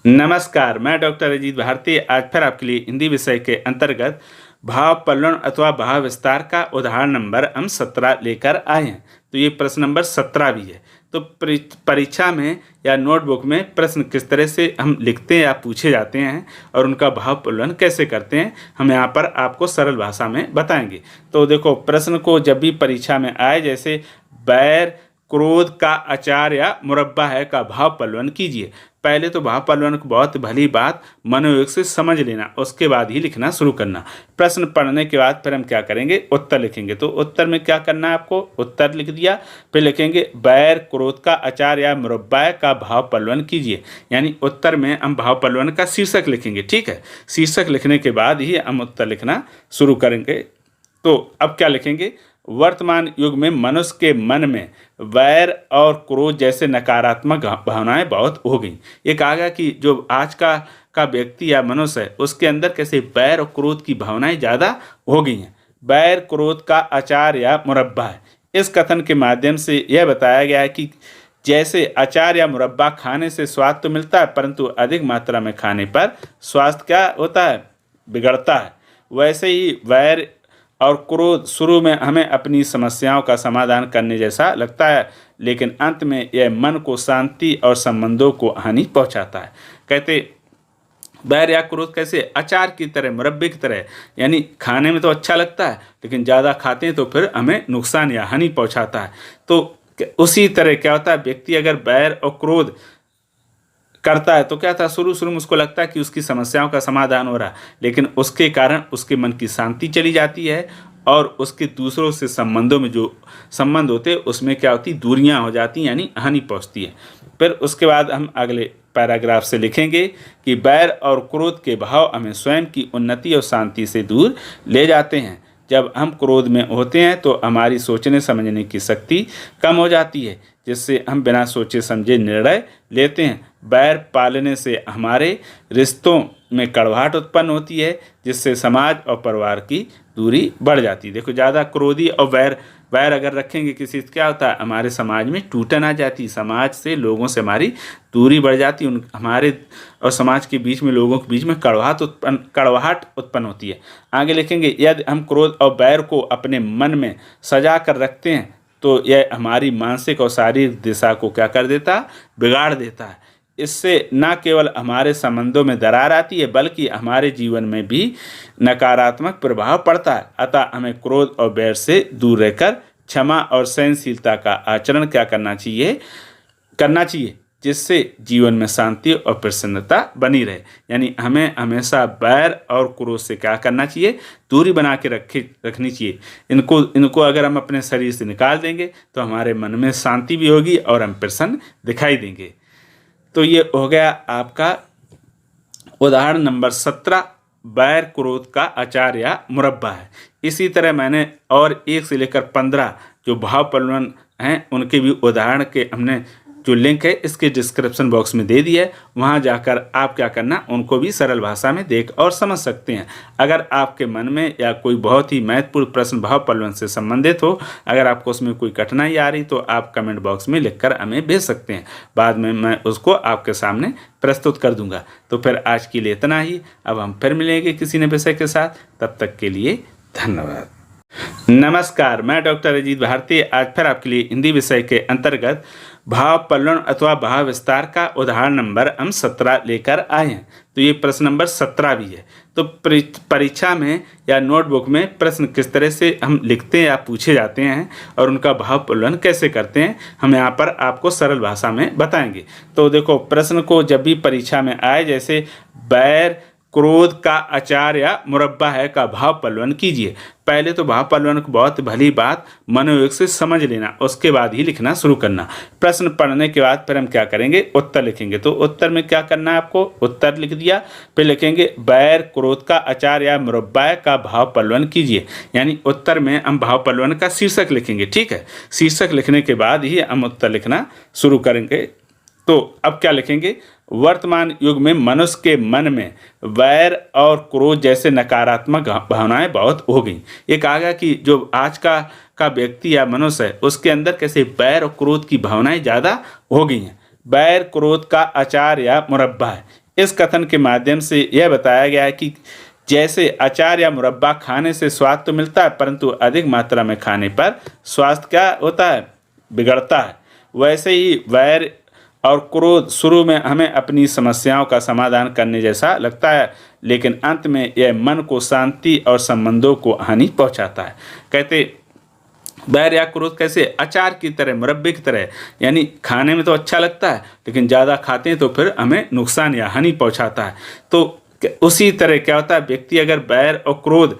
नमस्कार, मैं डॉक्टर अजीत भारती आज फिर आपके लिए हिंदी विषय के अंतर्गत भाव पलवन अथवा भाव विस्तार का उदाहरण नंबर हम 17 लेकर आए हैं। तो ये प्रश्न नंबर 17 भी है। तो परीक्षा में या नोटबुक में प्रश्न किस तरह से हम लिखते हैं या पूछे जाते हैं और उनका भाव पलवन कैसे करते हैं, हम यहाँ पर आपको सरल भाषा में बताएंगे। तो देखो, प्रश्न को जब भी परीक्षा में आए, जैसे बैर क्रोध का अचार या मुरब्बा है का भाव पलवन कीजिए। पहले तो भाव पलवन को बहुत भली बात मनोयोग से समझ लेना, उसके बाद ही लिखना शुरू करना। प्रश्न पढ़ने के बाद फिर हम क्या करेंगे, उत्तर लिखेंगे। तो उत्तर में क्या करना है आपको, उत्तर लिख दिया, फिर लिखेंगे बैर क्रोध का अचार या मुरब्बा का भाव पलवन कीजिए। यानी उत्तर में हम भाव पलवन का शीर्षक लिखेंगे। ठीक है, शीर्षक लिखने के बाद ही हम उत्तर लिखना शुरू करेंगे। तो अब क्या लिखेंगे, वर्तमान युग में मनुष्य के मन में वैर और क्रोध जैसे नकारात्मक भावनाएं बहुत हो गई। ये कहा गया कि जो आज का व्यक्ति या मनुष्य है, उसके अंदर कैसे वैर और क्रोध की भावनाएं ज़्यादा हो गई हैं। वैर क्रोध का अचार या मुरब्बा है। इस कथन के माध्यम से यह बताया गया है कि जैसे अचार या मुरब्बा खाने से स्वाद तो मिलता है, परंतु अधिक मात्रा में खाने पर स्वास्थ्य क्या होता है, बिगड़ता है। वैसे ही वैर और क्रोध शुरू में हमें अपनी समस्याओं का समाधान करने जैसा लगता है, लेकिन अंत में यह मन को शांति और संबंधों को हानि पहुंचाता है। कहते बैर या क्रोध कैसे अचार की तरह, मुरब्बे की तरह, यानी खाने में तो अच्छा लगता है, लेकिन ज़्यादा खाते हैं तो फिर हमें नुकसान या हानि पहुंचाता है। तो उसी तरह क्या होता है, व्यक्ति अगर बैर और क्रोध करता है तो क्या था, शुरू में उसको लगता है कि उसकी समस्याओं का समाधान हो रहा है, लेकिन उसके कारण उसके मन की शांति चली जाती है और उसके दूसरों से संबंधों में जो संबंध होते हैं उसमें क्या होती, दूरियां हो जाती हैं, यानी हानि पहुंचती है। फिर उसके बाद हम अगले पैराग्राफ से लिखेंगे कि बैर और क्रोध के भाव हमें स्वयं की उन्नति और शांति से दूर ले जाते हैं। जब हम क्रोध में होते हैं तो हमारी सोचने समझने की शक्ति कम हो जाती है, जिससे हम बिना सोचे समझे निर्णय लेते हैं। बैर पालने से हमारे रिश्तों में कड़वाहट उत्पन्न होती है, जिससे समाज और परिवार की दूरी बढ़ जाती है। देखो, ज़्यादा क्रोधी और बैर अगर रखेंगे किसी से, क्या होता है, हमारे समाज में टूटन आ जाती, समाज से, लोगों से हमारी दूरी बढ़ जाती, हमारे और समाज के बीच में, लोगों के बीच में कड़वाहट उत्पन्न होती है। आगे लिखेंगे, यदि हम क्रोध और बैर को अपने मन में सजा कर रखते हैं तो यह हमारी मानसिक और शारीरिक दिशा को क्या कर देता, बिगाड़ देता है। इससे न केवल हमारे संबंधों में दरार आती है, बल्कि हमारे जीवन में भी नकारात्मक प्रभाव पड़ता है। अतः हमें क्रोध और बैर से दूर रहकर क्षमा और सहनशीलता का आचरण क्या करना चाहिए, जिससे जीवन में शांति और प्रसन्नता बनी रहे। यानी हमें हमेशा बैर और क्रोध से क्या करना चाहिए, दूरी बना के रखनी चाहिए। इनको अगर हम अपने शरीर से निकाल देंगे तो हमारे मन में शांति भी होगी और हम प्रसन्न दिखाई देंगे। तो ये हो गया आपका उदाहरण नंबर 17, बैर क्रोध का अचार या मुरब्बा है। इसी तरह मैंने और 1 से लेकर 15 जो भाव पलवन हैं उनके भी उदाहरण के हमने जो लिंक है इसके डिस्क्रिप्शन बॉक्स में दे दिया है, वहाँ जाकर आप क्या करना, उनको भी सरल भाषा में देख और समझ सकते हैं। अगर आपके मन में या कोई बहुत ही महत्वपूर्ण प्रश्न भाव पलवन से संबंधित हो, अगर आपको उसमें कोई कठिनाई आ रही तो आप कमेंट बॉक्स में लिखकर हमें भेज सकते हैं, बाद में मैं उसको आपके सामने प्रस्तुत कर दूंगा। तो फिर आज के लिए इतना ही, अब हम फिर मिलेंगे किसी नए विषय के साथ, तब तक के लिए धन्यवाद। नमस्कार, मैं डॉक्टर अजीत भारती आज फिर आपके लिए हिंदी विषय के अंतर्गत भाव पलवन अथवा भाव विस्तार का उदाहरण नंबर हम 17 लेकर आए हैं। तो ये प्रश्न नंबर 17 भी है। तो परीक्षा में या नोटबुक में प्रश्न किस तरह से हम लिखते हैं या पूछे जाते हैं और उनका भाव पलवन कैसे करते हैं, हम यहाँ पर आपको सरल भाषा में बताएंगे। तो देखो, प्रश्न को जब भी परीक्षा में आए, जैसे बैर क्रोध का अचार या मुरब्बा है का भाव पलवन कीजिए। पहले तो भाव पलवन को बहुत भली बात मनोयोग से समझ लेना, उसके बाद ही लिखना शुरू करना। प्रश्न पढ़ने के बाद फिर हम क्या करेंगे, उत्तर लिखेंगे। तो उत्तर में क्या करना है आपको, उत्तर लिख दिया, फिर लिखेंगे बैर क्रोध का अचार या मुरब्बा का भाव पलवन कीजिए। यानी उत्तर में हम भाव पलवन का शीर्षक लिखेंगे। ठीक है, शीर्षक लिखने के बाद ही हम उत्तर लिखना शुरू करेंगे। तो अब क्या लिखेंगे, वर्तमान युग में मनुष्य के मन में वैर और क्रोध जैसे नकारात्मक भावनाएं बहुत हो गई। ये कहा गया कि जो आज का व्यक्ति या मनुष्य है उसके अंदर कैसे बैर और क्रोध की भावनाएं ज़्यादा हो गई हैं। बैर क्रोध का अचार या मुरब्बा है। इस कथन के माध्यम से यह बताया गया है कि जैसे अचार या मुरब्बा खाने से स्वाद तो मिलता है, परंतु अधिक मात्रा में खाने पर स्वास्थ्य क्या होता है, बिगड़ता है। वैसे ही वैर और क्रोध शुरू में हमें अपनी समस्याओं का समाधान करने जैसा लगता है, लेकिन अंत में यह मन को शांति और संबंधों को हानि पहुंचाता है। कहते वैर या क्रोध कैसे, अचार की तरह, मुरब्बे की तरह, यानी खाने में तो अच्छा लगता है लेकिन ज़्यादा खाते हैं तो फिर हमें नुकसान या हानि पहुंचाता है। तो उसी तरह क्या होता है, व्यक्ति अगर वैर और क्रोध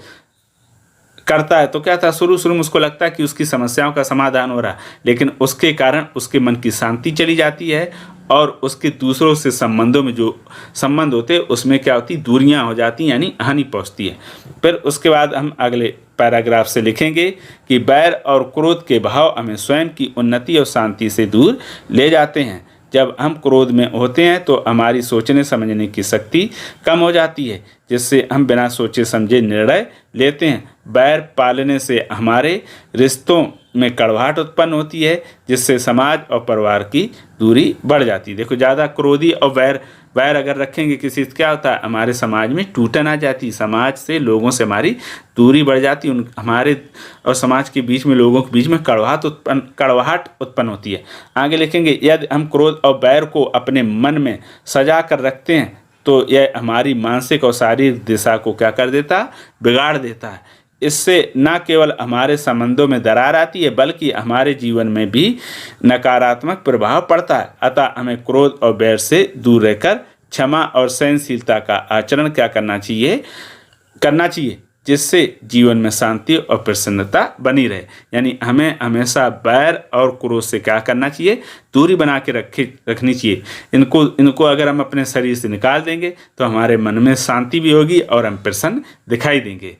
करता है तो क्या था, शुरू में उसको लगता है कि उसकी समस्याओं का समाधान हो रहा है, लेकिन उसके कारण उसके मन की शांति चली जाती है और उसके दूसरों से संबंधों में जो संबंध होते हैं उसमें क्या होती, दूरियां हो जाती, यानी हानि पहुंचती है। फिर उसके बाद हम अगले पैराग्राफ से लिखेंगे कि वैर और क्रोध के भाव हमें स्वयं की उन्नति और शांति से दूर ले जाते हैं। जब हम क्रोध में होते हैं तो हमारी सोचने समझने की शक्ति कम हो जाती है, जिससे हम बिना सोचे समझे निर्णय लेते हैं। वैर पालने से हमारे रिश्तों में कड़वाहट उत्पन्न होती है, जिससे समाज और परिवार की दूरी बढ़ जाती है। देखो, ज़्यादा क्रोधी और वैर अगर रखेंगे किसी से, क्या होता है, हमारे समाज में टूटन आ जाती, समाज से, लोगों से हमारी दूरी बढ़ जाती, हमारे और समाज के बीच में, लोगों के बीच में कड़वाहट उत्पन्न होती है। आगे लिखेंगे, यदि हम क्रोध और वैर को अपने मन में सजा कर रखते हैं तो यह हमारी मानसिक और शारीरिक दिशा को क्या कर देता, बिगाड़ देता है। इससे न केवल हमारे संबंधों में दरार आती है बल्कि हमारे जीवन में भी नकारात्मक प्रभाव पड़ता है। अतः हमें क्रोध और वैर से दूर रहकर क्षमा और सहनशीलता का आचरण क्या करना चाहिए, जिससे जीवन में शांति और प्रसन्नता बनी रहे। यानी हमें हमेशा वैर और क्रोध से क्या करना चाहिए, दूरी बना के रखनी चाहिए। इनको अगर हम अपने शरीर से निकाल देंगे तो हमारे मन में शांति भी होगी और हम प्रसन्न दिखाई देंगे।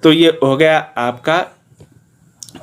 तो ये हो गया आपका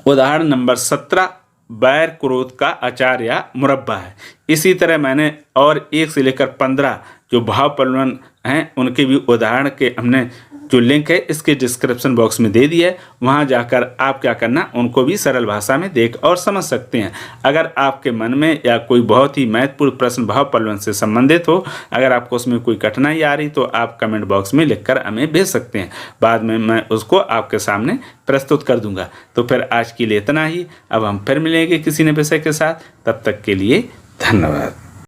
उदाहरण नंबर 17, वैर क्रोध का अचार या मुरब्बा है। इसी तरह मैंने और 1 से लेकर 15 जो भाव प्रलोभन हैं उनके भी उदाहरण के हमने जो लिंक है इसके डिस्क्रिप्शन बॉक्स में दे दिया है, वहाँ जाकर आप क्या करना, उनको भी सरल भाषा में देख और समझ सकते हैं। अगर आपके मन में या कोई बहुत ही महत्वपूर्ण प्रश्न भाव प्रलोभन से संबंधित हो, अगर आपको उसमें कोई कठिनाई आ रही तो आप कमेंट बॉक्स में लिखकर हमें भेज सकते हैं, बाद में मैं उसको आपके सामने प्रस्तुत कर दूंगा। तो फिर आज के लिए इतना ही, अब हम फिर मिलेंगे किसी नए विषय के साथ, तब तक के लिए धन्यवाद।